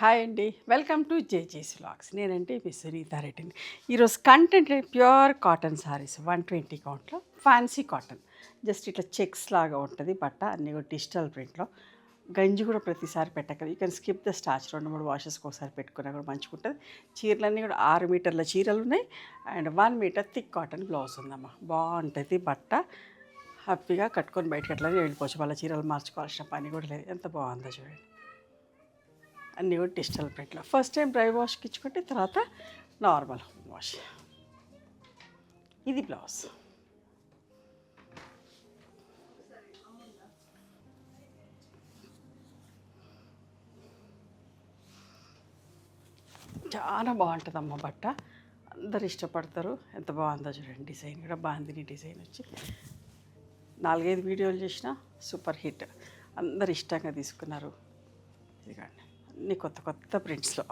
Hi అండి, welcome to జేజేస్ vlogs. నేనంటే మీ సునీతారెడ్డిని. ఈరోజు కంటెంట్ ప్యూర్ కాటన్ సారీస్ 120 కౌంట్లో ఫ్యాన్సీ కాటన్. జస్ట్ ఇట్లా చెక్స్ లాగా ఉంటుంది బట్ట, అన్నీ కూడా డిజిటల్ ప్రింట్లో. గంజి కూడా ప్రతిసారి పెట్టగలరు. You can skip the starch, 2-3 వాషెస్కి ఒకసారి పెట్టుకున్నా కూడా మంచిగా ఉంటుంది. చీరలన్నీ కూడా 6 మీటర్ల చీరలు ఉన్నాయి and 1 metre thick cotton blouse ఉందమ్మా. బాగుంటుంది బట్ట. హ్యాపీగా కట్టుకొని బయటకి ఎట్లా వెళ్ళిపోవచ్చు. వాళ్ళ చీరలు మార్చుకోవాల్సిన పని కూడా లేదు. ఎంత బాగుందో చూడండి. అన్నీ కూడా డిజిటల్ ప్రింట్లో. ఫస్ట్ టైం డ్రై వాష్కి ఇచ్చుకుంటే తర్వాత నార్మల్ వాష్. ఇది బ్లౌజ్. చాలా బాగుంటుందమ్మ బట్ట. అందరు ఇష్టపడతారు. ఎంత బాగుందో చూడండి. డిజైన్ కూడా బాగుంది. డిజైన్ వచ్చి 4-5 వీడియోలు చేసిన సూపర్ హిట్. అందరు ఇష్టంగా తీసుకున్నారు. ఇదిగోండి అన్ని కొత్త కొత్త ప్రింట్స్లో.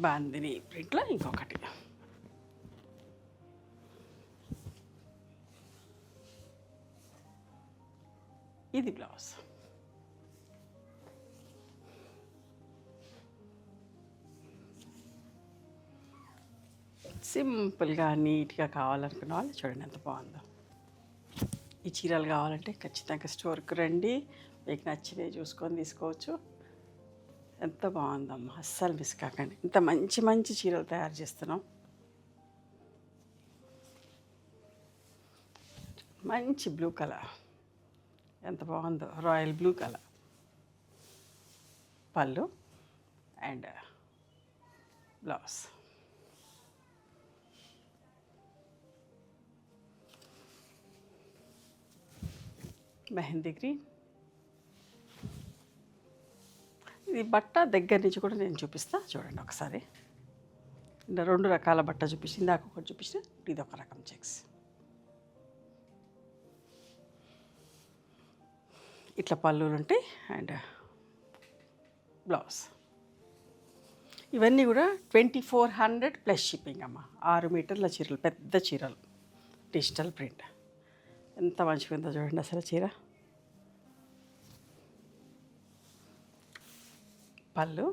బాందిని ప్రింట్లో ఇంకొకటి. ఇది బ్లౌజ్. సింపుల్గా నీట్గా కావాలనుకున్న వాళ్ళు చూడండి ఎంత బాగుందో. ఈ చీరలు కావాలంటే ఖచ్చితంగా స్టోర్కి రండి. మీకు నచ్చినవి చూసుకొని తీసుకోవచ్చు. ఎంత బాగుందమ్మా, అస్సలు మిస్ కాకండి. ఇంత మంచి మంచి చీరలు తయారు చేస్తున్నాం. మంచి బ్లూ కలర్, ఎంత బాగుందో, రాయల్ బ్లూ కలర్. పళ్ళు అండ్ బ్లౌజ్. మెహందీ గ్రీన్. ఇది బట్ట దగ్గర నుంచి కూడా నేను చూపిస్తాను చూడండి ఒకసారి. ఇంకా 2 రకాల బట్ట చూపించింది. ఇందాక ఒకటి చూపించిన, ఇది ఒక రకం చెక్స్. ఇట్లా పళ్ళులు ఉంటాయి అండ్ బ్లౌజ్. ఇవన్నీ కూడా 2400 ప్లస్ షిప్పింగ్ అమ్మ. 6 మీటర్ల చీరలు, పెద్ద చీరలు, డిజిటల్ ప్రింట్. ఎంత మంచిగా ఉందో చూడండి అసలు చీర. పళ్ళు,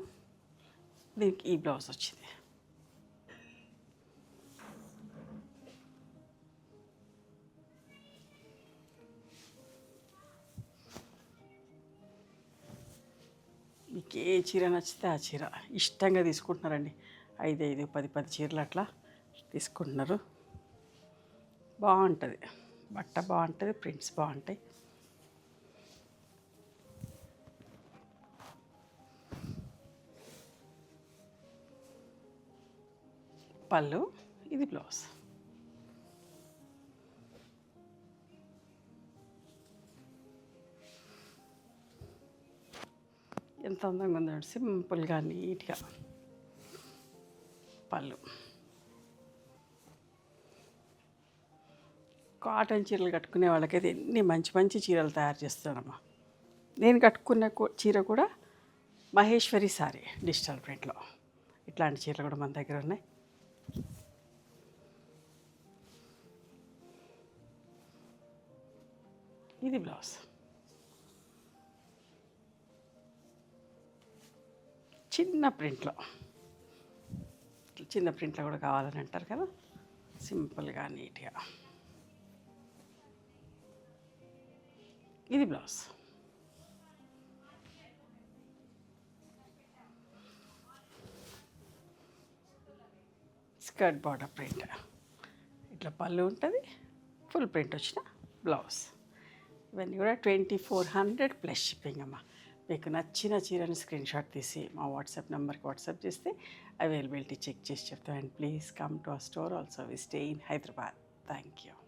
దీనికి ఈ బ్లౌజ్ వచ్చింది. మీకు ఏ చీర నచ్చితే ఆ చీర ఇష్టంగా తీసుకుంటున్నారండి. 5, 10 చీరలు అట్లా తీసుకుంటున్నారు. బాగుంటుంది బట్ట, బాగుంటుంది, ప్రింట్స్ బాగుంటాయి. పళ్ళు, ఇది బ్లౌజ్. ఎంత అందంగా ఉందో, సింపుల్గా నీట్గా. పళ్ళు. కాటన్ చీరలు కట్టుకునే వాళ్ళకైతే ఎన్ని మంచి మంచి చీరలు తయారు చేస్తానమ్మా. నేను కట్టుకున్న చీర కూడా మహేశ్వరి సారీ డిజిటల్ ప్రింట్లో. ఇట్లాంటి చీరలు కూడా మన దగ్గర ఉన్నాయి. ఇది బ్లౌజ్. చిన్న ప్రింట్లో కూడా కావాలని అంటారు కదా, సింపుల్గా నీట్గా. ఇది బ్లౌజ్. Skirt border print. ఇట్లా పళ్ళు ఉంటుంది, ఫుల్ ప్రింట్ వచ్చిన బ్లౌజ్. ఇవన్నీ కూడా 2400 ప్లస్ షిప్పింగ్ అమ్మ. మీకు నచ్చిన చీరని స్క్రీన్ షాట్ తీసి మా వాట్సాప్ నెంబర్కి వాట్సాప్ చేస్తే అవైలబిలిటీ చెక్ చేసి చెప్తాం. And please come to our store also. We stay in Hyderabad. Thank you.